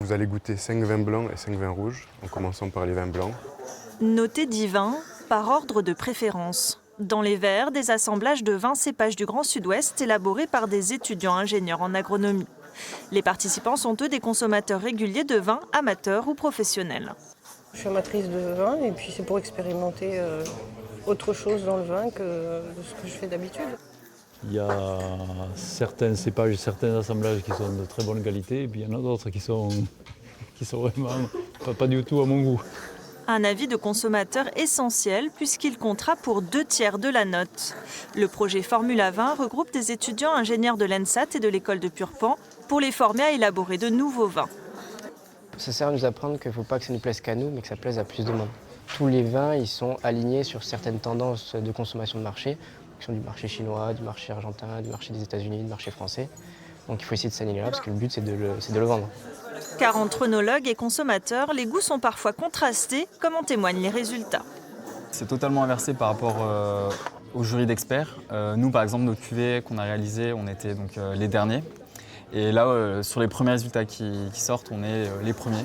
Vous allez goûter 5 vins blancs et 5 vins rouges, en commençant par les vins blancs. Notez 10 vins par ordre de préférence. Dans les verres, des assemblages de 20 cépages du Grand Sud-Ouest élaborés par des étudiants ingénieurs en agronomie. Les participants sont eux des consommateurs réguliers de vins, amateurs ou professionnels. Je suis amatrice de vin et puis c'est pour expérimenter autre chose dans le vin que ce que je fais d'habitude. Il y a certains cépages, certains assemblages qui sont de très bonne qualité, et puis il y en a d'autres qui sont vraiment pas du tout à mon goût. Un avis de consommateur essentiel puisqu'il comptera pour 2/3 de la note. Le projet Formula 20 regroupe des étudiants ingénieurs de l'ENSAT et de l'école de Purpan pour les former à élaborer de nouveaux vins. Ça sert à nous apprendre qu'il ne faut pas que ça nous plaise qu'à nous, mais que ça plaise à plus de monde. Tous les vins, ils sont alignés sur certaines tendances de consommation de marché, qui sont du marché chinois, du marché argentin, du marché des États-Unis, du marché français. Donc il faut essayer de s'aligner là, parce que le but, c'est de le vendre. Car entre œnologues et consommateurs, les goûts sont parfois contrastés, comme en témoignent les résultats. C'est totalement inversé par rapport au jury d'experts. Nous, par exemple, nos cuvées qu'on a réalisées, on était donc les derniers. Et là, sur les premiers résultats qui sortent, on est les premiers.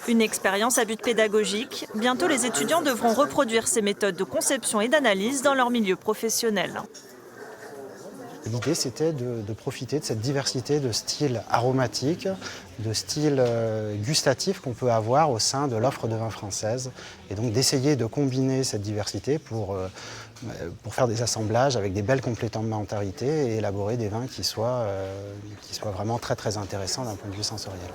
Une expérience à but pédagogique. Bientôt, les étudiants devront reproduire ces méthodes de conception et d'analyse dans leur milieu professionnel. L'idée, c'était de profiter de cette diversité de styles aromatiques, de styles gustatifs qu'on peut avoir au sein de l'offre de vin française. Et donc d'essayer de combiner cette diversité pour faire des assemblages avec des belles complémentarités et élaborer des vins qui soient vraiment très très intéressants d'un point de vue sensoriel.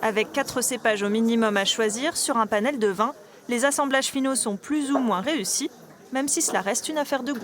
Avec 4 cépages au minimum à choisir sur un panel de vins, les assemblages finaux sont plus ou moins réussis, même si cela reste une affaire de goût.